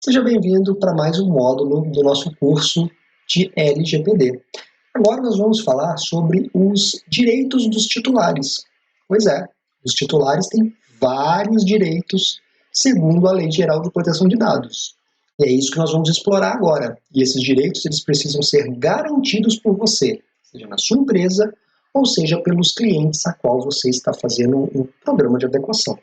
Seja bem-vindo para mais um módulo do nosso curso de LGPD. Agora nós vamos falar sobre os direitos dos titulares. Pois é, os titulares têm vários direitos segundo a Lei Geral de Proteção de Dados. E é isso que nós vamos explorar agora. E esses direitos eles precisam ser garantidos por você, seja na sua empresa ou seja pelos clientes a qual você está fazendo um programa de adequação.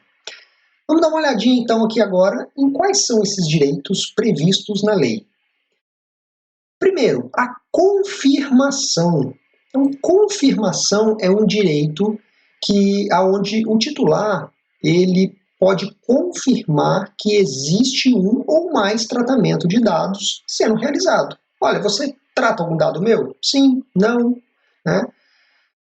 Vamos dar uma olhadinha então aqui agora em quais são esses direitos previstos na lei. Primeiro, a confirmação. Então, confirmação é um direito aonde o titular ele pode confirmar que existe um ou mais tratamento de dados sendo realizado. Olha, você trata algum dado meu? Sim, não, né?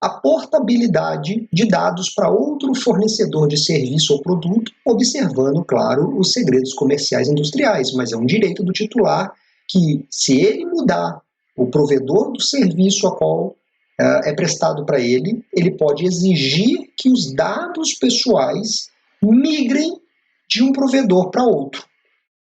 A portabilidade de dados para outro fornecedor de serviço ou produto, observando, claro, os segredos comerciais e industriais, mas é um direito do titular que, se ele mudar o provedor do serviço a qual é prestado para ele, ele pode exigir que os dados pessoais migrem de um provedor para outro,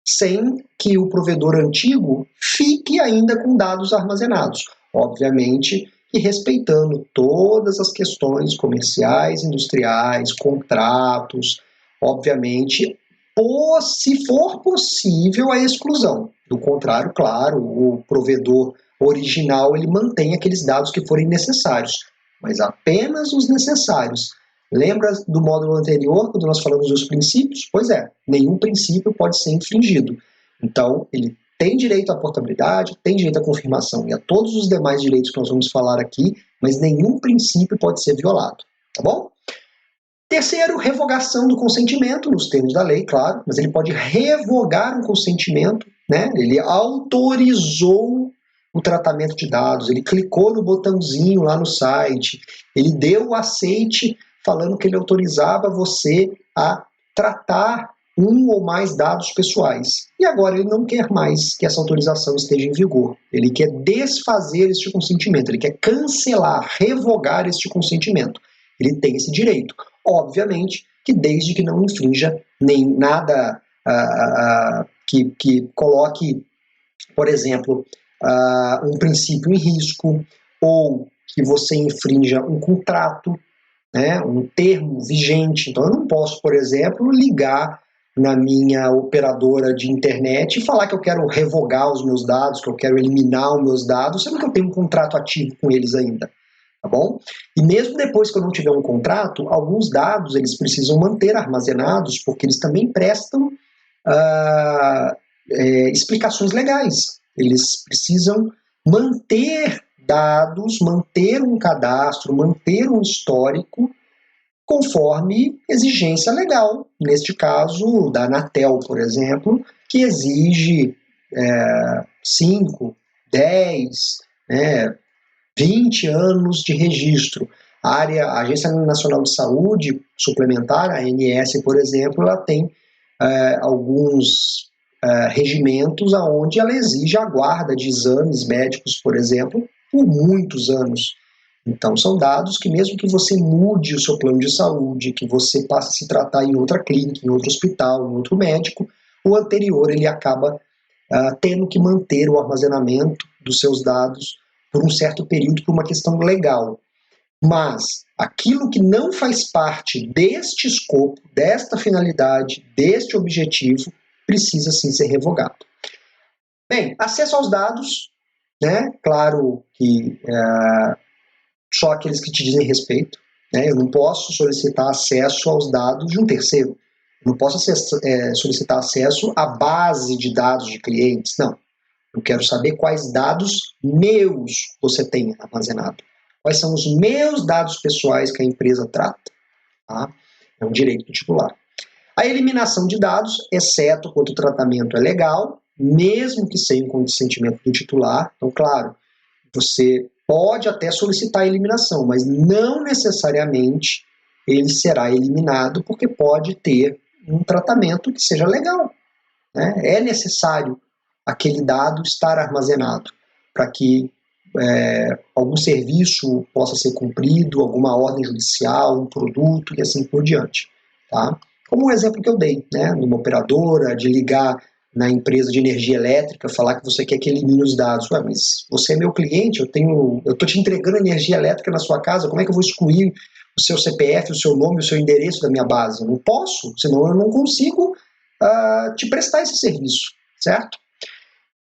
sem que o provedor antigo fique ainda com dados armazenados. Obviamente, e respeitando todas as questões comerciais, industriais, contratos, obviamente, se for possível, a exclusão. Do contrário, claro, o provedor original ele mantém aqueles dados que forem necessários, mas apenas os necessários. Lembra do módulo anterior, quando nós falamos dos princípios? Pois é, nenhum princípio pode ser infringido. Então, ele tem direito à portabilidade, tem direito à confirmação e a todos os demais direitos que nós vamos falar aqui, mas nenhum princípio pode ser violado, tá bom? Terceiro, revogação do consentimento, nos termos da lei, claro, mas ele pode revogar um consentimento, né? Ele autorizou o tratamento de dados, ele clicou no botãozinho lá no site, ele deu o aceite falando que ele autorizava você a tratar um ou mais dados pessoais. E agora ele não quer mais que essa autorização esteja em vigor. Ele quer desfazer este consentimento, ele quer cancelar, revogar este consentimento. Ele tem esse direito. Obviamente que desde que não infrinja nem nada que coloque, por exemplo, um princípio em risco, ou que você infrinja um contrato, né, um termo vigente. Então eu não posso, por exemplo, ligar na minha operadora de internet e falar que eu quero revogar os meus dados, que eu quero eliminar os meus dados, sendo que eu tenho um contrato ativo com eles ainda. Tá bom? E mesmo depois que eu não tiver um contrato, alguns dados eles precisam manter armazenados, porque eles também prestam explicações legais. Eles precisam manter dados, manter um cadastro, manter um histórico, conforme exigência legal. Neste caso, da Anatel, por exemplo, que exige 5, 10, 20 anos de registro. A Agência Nacional de Saúde Suplementar, a ANS, por exemplo, ela tem alguns regimentos onde ela exige a guarda de exames médicos, por exemplo, por muitos anos. Então, são dados que mesmo que você mude o seu plano de saúde, que você passe a se tratar em outra clínica, em outro hospital, em outro médico, o anterior ele acaba tendo que manter o armazenamento dos seus dados por um certo período, por uma questão legal. Mas aquilo que não faz parte deste escopo, desta finalidade, deste objetivo, precisa sim ser revogado. Bem, acesso aos dados, né? Claro que só aqueles que te dizem respeito, né? Eu não posso solicitar acesso aos dados de um terceiro. Eu não posso solicitar acesso à base de dados de clientes, não. Eu quero saber quais dados meus você tem armazenado. Quais são os meus dados pessoais que a empresa trata. Tá? É um direito do titular. A eliminação de dados, exceto quando o tratamento é legal, mesmo que sem o consentimento do titular. Então, claro, você pode até solicitar a eliminação, mas não necessariamente ele será eliminado, porque pode ter um tratamento que seja legal. Né? É necessário aquele dado estar armazenado para que algum serviço possa ser cumprido, alguma ordem judicial, um produto e assim por diante. Tá? Como o exemplo que eu dei, né, numa operadora, de ligar na empresa de energia elétrica, falar que você quer que elimine os dados. Ué, mas você é meu cliente, eu estou te entregando energia elétrica na sua casa, como é que eu vou excluir o seu CPF, o seu nome, o seu endereço da minha base? Eu não posso, senão eu não consigo te prestar esse serviço, certo?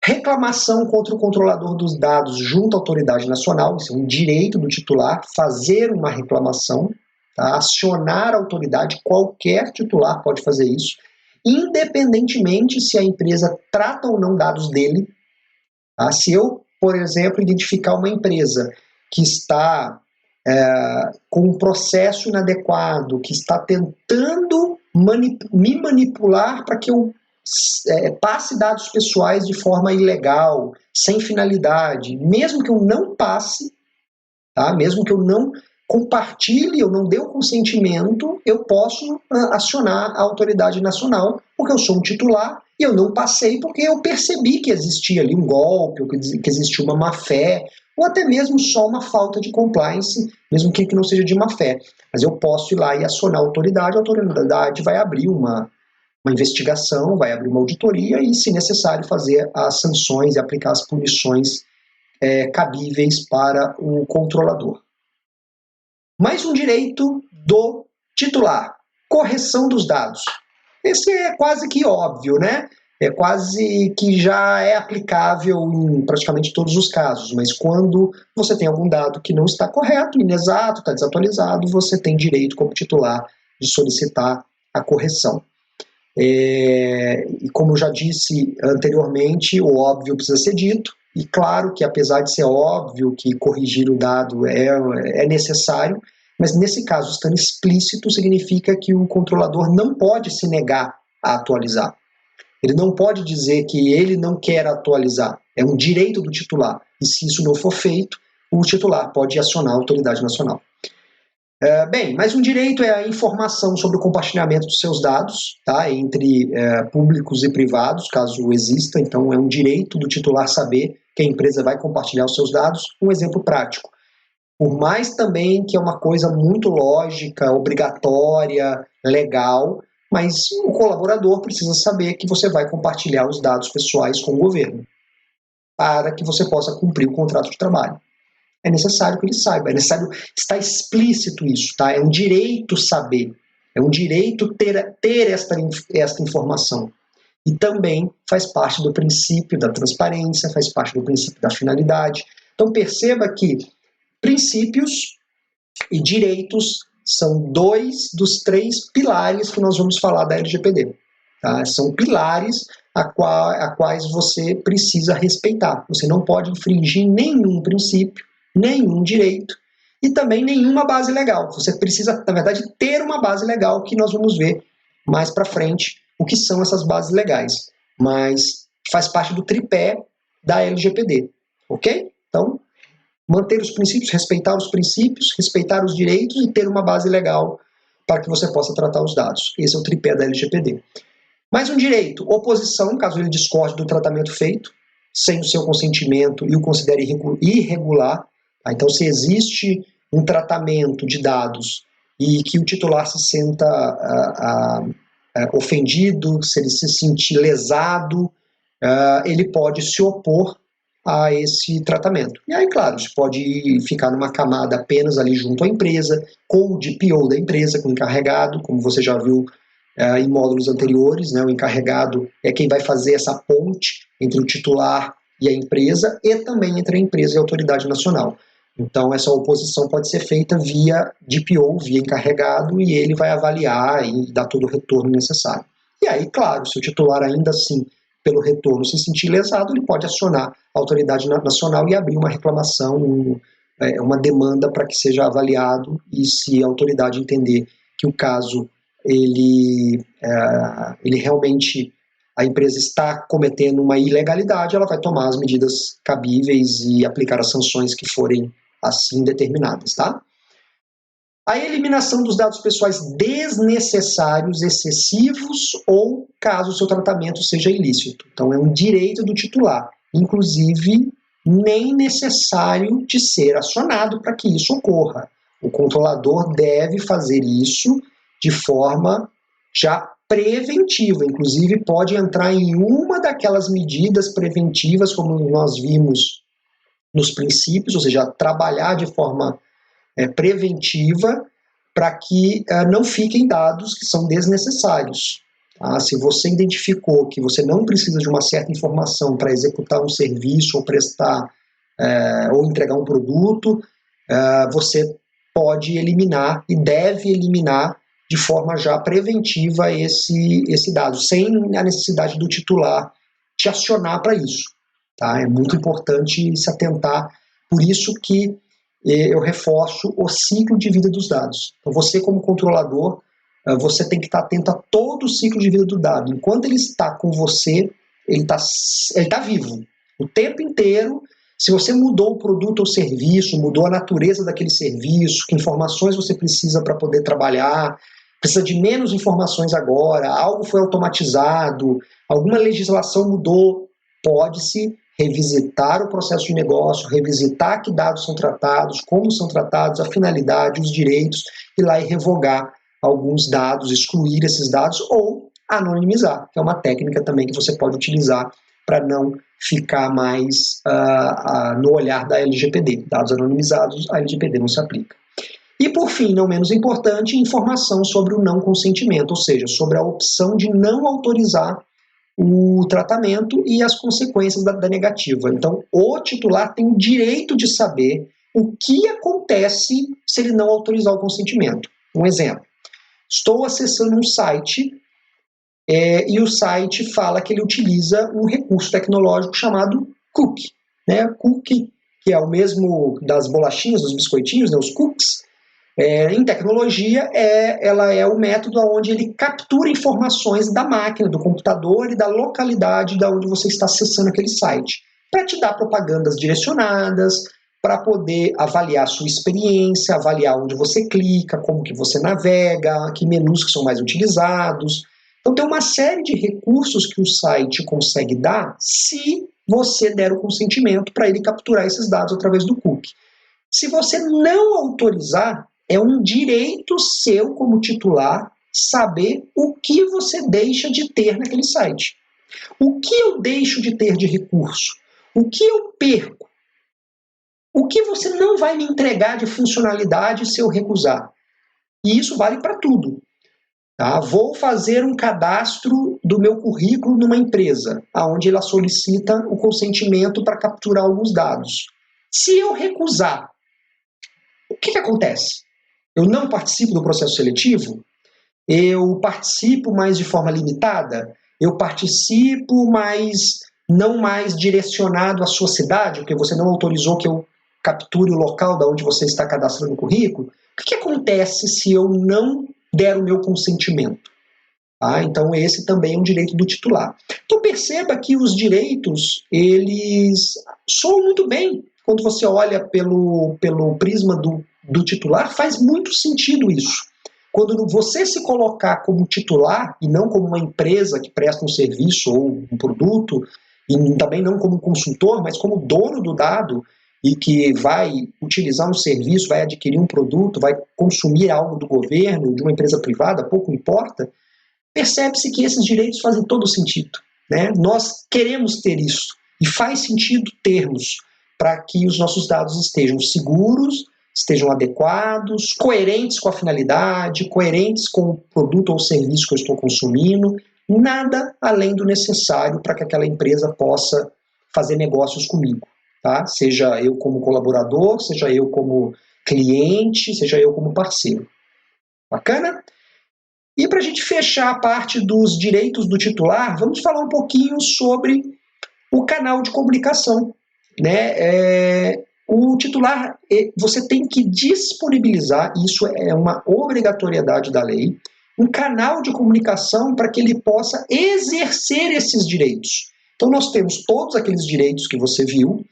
Reclamação contra o controlador dos dados junto à autoridade nacional, isso é um direito do titular, fazer uma reclamação, tá? Acionar a autoridade, qualquer titular pode fazer isso, independentemente se a empresa trata ou não dados dele. Tá? Se eu, por exemplo, identificar uma empresa que está com um processo inadequado, que está tentando me manipular para que eu passe dados pessoais de forma ilegal, sem finalidade, mesmo que eu não passe, tá? Mesmo que eu não compartilhe, eu não dê o consentimento, eu posso acionar a autoridade nacional, porque eu sou um titular e eu não passei porque eu percebi que existia ali um golpe, ou que existia uma má-fé, ou até mesmo só uma falta de compliance, mesmo que não seja de má-fé. Mas eu posso ir lá e acionar a autoridade vai abrir uma investigação, vai abrir uma auditoria e, se necessário, fazer as sanções e aplicar as punições cabíveis para o controlador. Mais um direito do titular: correção dos dados. Esse é quase que óbvio, né? É quase que já é aplicável em praticamente todos os casos, mas quando você tem algum dado que não está correto, inexato, está desatualizado, você tem direito como titular de solicitar a correção. E como eu já disse anteriormente, o óbvio precisa ser dito, e claro que apesar de ser óbvio que corrigir o dado é necessário, mas nesse caso, estando explícito, significa que o controlador não pode se negar a atualizar. Ele não pode dizer que ele não quer atualizar. É um direito do titular. E se isso não for feito, o titular pode acionar a autoridade nacional. Bem, mais um direito é a informação sobre o compartilhamento dos seus dados, tá, entre públicos e privados, caso exista. Então, é um direito do titular saber que a empresa vai compartilhar os seus dados. Um exemplo prático: por mais também que é uma coisa muito lógica, obrigatória, legal, mas o colaborador precisa saber que você vai compartilhar os dados pessoais com o governo, para que você possa cumprir o contrato de trabalho. É necessário que ele saiba, é necessário estar explícito isso, tá? É um direito saber, é um direito ter esta informação. E também faz parte do princípio da transparência, faz parte do princípio da finalidade. Então perceba que princípios e direitos são 2 dos 3 pilares que nós vamos falar da LGPD. Tá? São pilares a quais você precisa respeitar. Você não pode infringir nenhum princípio, nenhum direito e também nenhuma base legal. Você precisa, na verdade, ter uma base legal, que nós vamos ver mais para frente o que são essas bases legais. Mas faz parte do tripé da LGPD, ok? Então, manter os princípios, respeitar os direitos e ter uma base legal para que você possa tratar os dados. Esse é o tripé da LGPD. Mais um direito: oposição, caso ele discorde do tratamento feito, sem o seu consentimento e o considere irregular. Tá? Então, se existe um tratamento de dados e que o titular se sinta ofendido, se ele se sentir lesado, ele pode se opor a esse tratamento. E aí, claro, isso pode ficar numa camada apenas ali junto à empresa, com o DPO da empresa, com o encarregado, como você já viu em módulos anteriores, né? O encarregado é quem vai fazer essa ponte entre o titular e a empresa, e também entre a empresa e a autoridade nacional. Então, essa oposição pode ser feita via DPO, via encarregado, e ele vai avaliar e dar todo o retorno necessário. E aí, claro, se o titular ainda assim, pelo retorno, se sentir lesado, ele pode acionar a autoridade nacional e abrir uma reclamação, uma demanda para que seja avaliado, e se a autoridade entender que o caso ele realmente, a empresa está cometendo uma ilegalidade, ela vai tomar as medidas cabíveis e aplicar as sanções que forem assim determinadas, tá? A eliminação dos dados pessoais desnecessários, excessivos, ou caso o seu tratamento seja ilícito. Então, é um direito do titular, inclusive nem necessário de ser acionado para que isso ocorra. O controlador deve fazer isso de forma já preventiva, inclusive pode entrar em uma daquelas medidas preventivas, como nós vimos nos princípios, ou seja, trabalhar de forma preventiva para que não fiquem dados que são desnecessários. Tá? Se você identificou que você não precisa de uma certa informação para executar um serviço ou prestar ou entregar um produto, você pode eliminar e deve eliminar de forma já preventiva esse dado, sem a necessidade do titular te acionar para isso. Tá? É muito importante se atentar, por isso que eu reforço o ciclo de vida dos dados. Então, você como controlador, você tem que estar atento a todo o ciclo de vida do dado. Enquanto ele está com você, ele está vivo. O tempo inteiro, se você mudou o produto ou serviço, mudou a natureza daquele serviço, que informações você precisa para poder trabalhar, precisa de menos informações agora, algo foi automatizado, alguma legislação mudou, pode-se revisitar o processo de negócio, revisitar que dados são tratados, como são tratados, a finalidade, os direitos, ir lá e revogar alguns dados, excluir esses dados ou anonimizar, que é uma técnica também que você pode utilizar para não ficar mais no olhar da LGPD. Dados anonimizados, a LGPD não se aplica. E, por fim, não menos importante, informação sobre o não consentimento, ou seja, sobre a opção de não autorizar o tratamento e as consequências da negativa. Então, o titular tem o direito de saber o que acontece se ele não autorizar o consentimento. Um exemplo, estou acessando um site e o site fala que ele utiliza um recurso tecnológico chamado cookie. Cookie, que é o mesmo das bolachinhas, dos biscoitinhos, os cookies. Em tecnologia, ela é o método onde ele captura informações da máquina, do computador e da localidade da onde você está acessando aquele site, para te dar propagandas direcionadas, para poder avaliar a sua experiência, avaliar onde você clica, como que você navega, que menus que são mais utilizados. Então tem uma série de recursos que o site consegue dar se você der o consentimento para ele capturar esses dados através do cookie. Se você não autorizar, é um direito seu como titular saber o que você deixa de ter naquele site. O que eu deixo de ter de recurso? O que eu perco? O que você não vai me entregar de funcionalidade se eu recusar? E isso vale para tudo. Tá? Vou fazer um cadastro do meu currículo numa empresa, onde ela solicita o consentimento para capturar alguns dados. Se eu recusar, o que acontece? Eu não participo do processo seletivo? Eu participo, mas de forma limitada? Eu participo, mas não mais direcionado à sua cidade, porque você não autorizou que eu capture o local da onde você está cadastrando o currículo? O que acontece se eu não der o meu consentimento? Então esse também é um direito do titular. Então perceba que os direitos, eles soam muito bem. Quando você olha pelo prisma do titular, faz muito sentido isso. Quando você se colocar como titular, e não como uma empresa que presta um serviço ou um produto, e também não como consultor, mas como dono do dado, e que vai utilizar um serviço, vai adquirir um produto, vai consumir algo do governo, de uma empresa privada, pouco importa, percebe-se que esses direitos fazem todo sentido. Nós queremos ter isso, e faz sentido termos, para que os nossos dados estejam seguros, estejam adequados, coerentes com a finalidade, coerentes com o produto ou serviço que eu estou consumindo, nada além do necessário para que aquela empresa possa fazer negócios comigo. Tá? Seja eu como colaborador, seja eu como cliente, seja eu como parceiro. Bacana? E para a gente fechar a parte dos direitos do titular, vamos falar um pouquinho sobre o canal de comunicação. O titular, você tem que disponibilizar, isso é uma obrigatoriedade da lei, um canal de comunicação para que ele possa exercer esses direitos. Então nós temos todos aqueles direitos que você viu,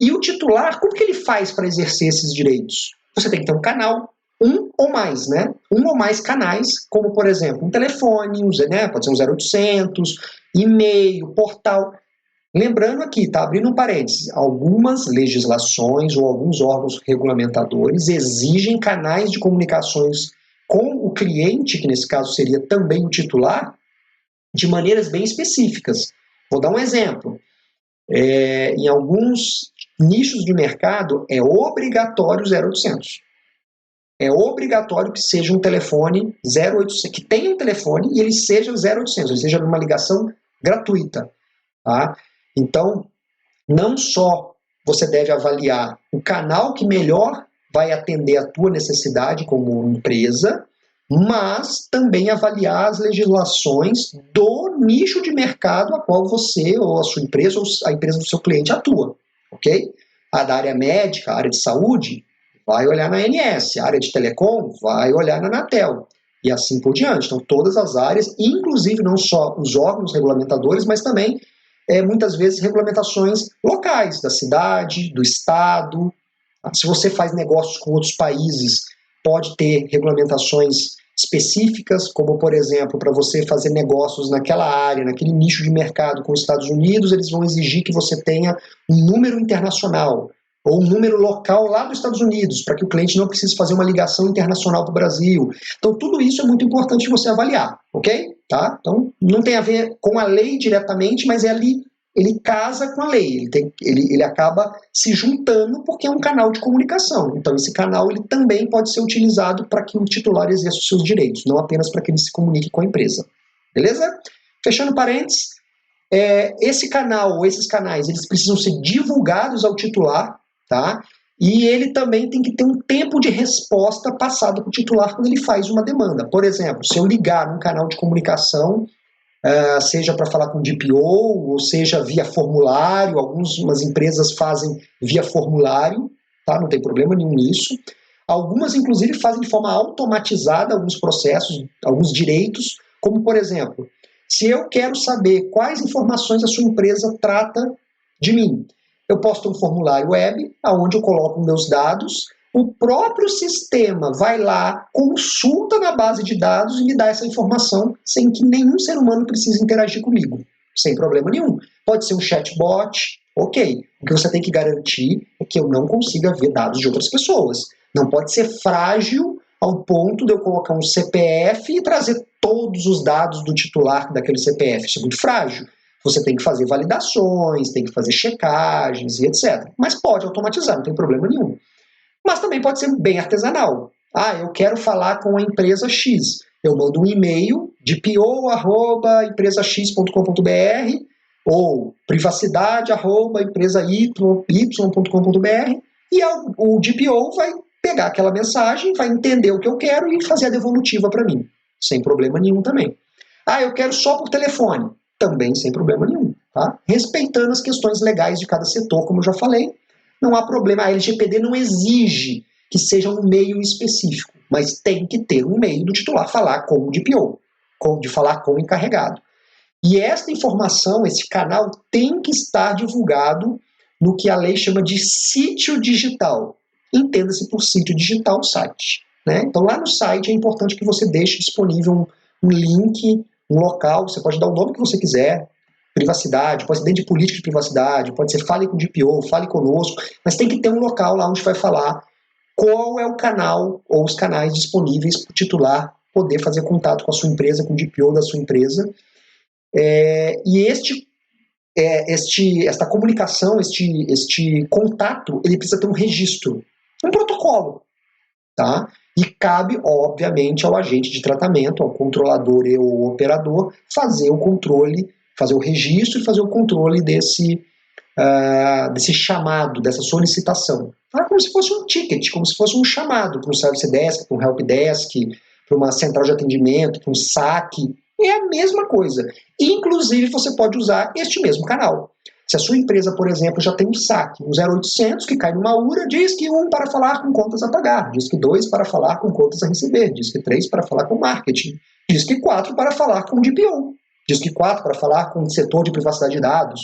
e o titular, como que ele faz para exercer esses direitos? Você tem que ter um canal, um ou mais, Um ou mais canais, como por exemplo, um telefone, pode ser um 0800, e-mail, portal. Lembrando aqui, abrindo um parênteses, algumas legislações ou alguns órgãos regulamentadores exigem canais de comunicações com o cliente, que nesse caso seria também o titular, de maneiras bem específicas. Vou dar um exemplo. Em alguns nichos de mercado, é obrigatório 0800. É obrigatório que seja um telefone 0800, que tenha um telefone e ele seja 0800, ele seja uma ligação gratuita. Tá? Então, não só você deve avaliar o canal que melhor vai atender a tua necessidade como empresa, mas também avaliar as legislações do nicho de mercado a qual você ou a sua empresa ou a empresa do seu cliente atua, ok? A da área médica, a área de saúde, vai olhar na ANS, a área de telecom, vai olhar na Anatel, e assim por diante. Então, todas as áreas, inclusive não só os órgãos regulamentadores, mas também, muitas vezes, regulamentações locais, da cidade, do estado. Se você faz negócios com outros países, pode ter regulamentações específicas, como, por exemplo, para você fazer negócios naquela área, naquele nicho de mercado com os Estados Unidos, eles vão exigir que você tenha um número internacional ou um número local lá dos Estados Unidos, para que o cliente não precise fazer uma ligação internacional para o Brasil. Então, tudo isso é muito importante você avaliar, ok? Tá? Então, não tem a ver com a lei diretamente, mas ele casa com a lei, ele acaba se juntando porque é um canal de comunicação. Então, esse canal ele também pode ser utilizado para que o titular exerça os seus direitos, não apenas para que ele se comunique com a empresa. Beleza? Fechando parênteses, esse canal ou esses canais, eles precisam ser divulgados ao titular, tá? E ele também tem que ter um tempo de resposta passado para o titular quando ele faz uma demanda. Por exemplo, se eu ligar num canal de comunicação, seja para falar com DPO, ou seja via formulário, algumas empresas fazem via formulário, tá? Não tem problema nenhum nisso. Algumas, inclusive, fazem de forma automatizada alguns processos, alguns direitos, como, por exemplo, se eu quero saber quais informações a sua empresa trata de mim, eu posto um formulário web, onde eu coloco meus dados, o próprio sistema vai lá, consulta na base de dados e me dá essa informação sem que nenhum ser humano precise interagir comigo, sem problema nenhum. Pode ser um chatbot, ok. O que você tem que garantir é que eu não consiga ver dados de outras pessoas. Não pode ser frágil ao ponto de eu colocar um CPF e trazer todos os dados do titular daquele CPF. Isso é muito frágil. Você tem que fazer validações, tem que fazer checagens e etc. Mas pode automatizar, não tem problema nenhum. Mas também pode ser bem artesanal. Eu quero falar com a empresa X. Eu mando um e-mail de po@empresax.com.br ou privacidade@empresay.com.br e o DPO vai pegar aquela mensagem, vai entender o que eu quero e fazer a devolutiva para mim, sem problema nenhum também. Eu quero só por telefone, também sem problema nenhum, tá? Respeitando as questões legais de cada setor, como eu já falei, não há problema. A LGPD não exige que seja um meio específico, mas tem que ter um meio do titular falar com o DPO, de falar com o encarregado. E esta informação, esse canal, tem que estar divulgado no que a lei chama de sítio digital. Entenda-se por sítio digital o site, né? Então, lá no site é importante que você deixe disponível um link, um local, você pode dar o nome que você quiser, privacidade, pode ser dentro de política de privacidade, pode ser fale com o DPO, fale conosco, mas tem que ter um local lá onde vai falar qual é o canal ou os canais disponíveis para o titular poder fazer contato com a sua empresa, com o DPO da sua empresa. E esta comunicação, este contato, ele precisa ter um registro, um protocolo, tá? E cabe, obviamente, ao agente de tratamento, ao controlador e ao operador, fazer o controle, fazer o registro e fazer o controle desse chamado, dessa solicitação. Como se fosse um ticket, como se fosse um chamado para um service desk, para um help desk, para uma central de atendimento, para um saque. É a mesma coisa. Inclusive, você pode usar este mesmo canal. Se a sua empresa, por exemplo, já tem um saque, um 0800 que cai numa URA, diz que 1 para falar com contas a pagar, diz que 2 para falar com contas a receber, diz que 3 para falar com marketing, diz que 4 para falar com DPO, diz que 4 para falar com o setor de privacidade de dados.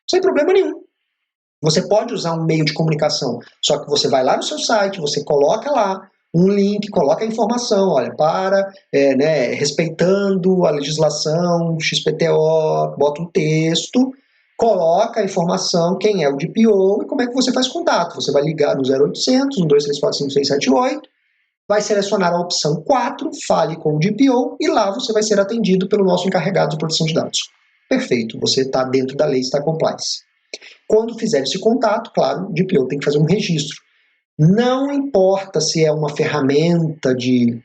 Sem problema nenhum. Você pode usar um meio de comunicação, só que você vai lá no seu site, você coloca lá um link, coloca a informação, olha, respeitando a legislação XPTO, bota um texto, coloca a informação, quem é o DPO e como é que você faz contato. Você vai ligar no 0800, 12345678, vai selecionar a opção 4, fale com o DPO, e lá você vai ser atendido pelo nosso encarregado de proteção de dados. Perfeito, você está dentro da lei, está compliance. Quando fizer esse contato, claro, o DPO tem que fazer um registro. Não importa se é uma ferramenta de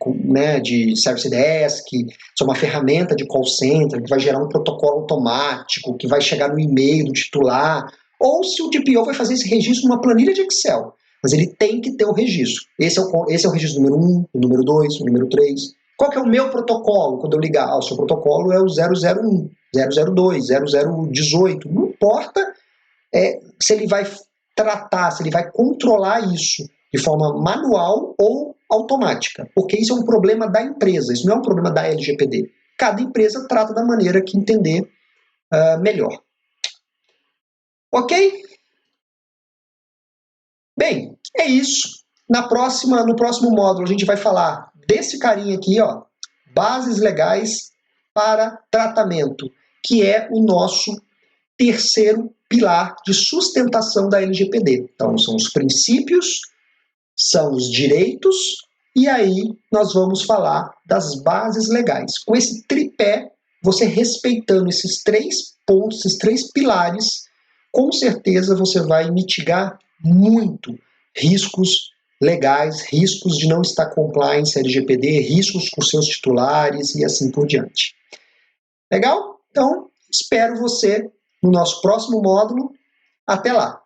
Service Desk, se é uma ferramenta de call center, que vai gerar um protocolo automático, que vai chegar no e-mail do titular, ou se o DPO vai fazer esse registro numa planilha de Excel. Mas ele tem que ter o registro. Esse é o registro número 1, o número 2, o número 3. Qual que é o meu protocolo quando eu ligar? O seu protocolo é o 001, 002, 0018. Não importa se ele vai tratar, se ele vai controlar isso de forma manual ou automática, porque isso é um problema da empresa, isso não é um problema da LGPD. Cada empresa trata da maneira que entender melhor. Ok? Bem, é isso. No próximo módulo a gente vai falar desse carinha aqui, ó, bases legais para tratamento, que é o nosso terceiro pilar de sustentação da LGPD. Então, são os princípios, são os direitos, e aí nós vamos falar das bases legais. Com esse tripé, você respeitando esses 3 pontos, esses 3 pilares, com certeza você vai mitigar muito riscos legais, riscos de não estar compliance LGPD, riscos com seus titulares e assim por diante. Legal? Então, espero você no nosso próximo módulo. Até lá!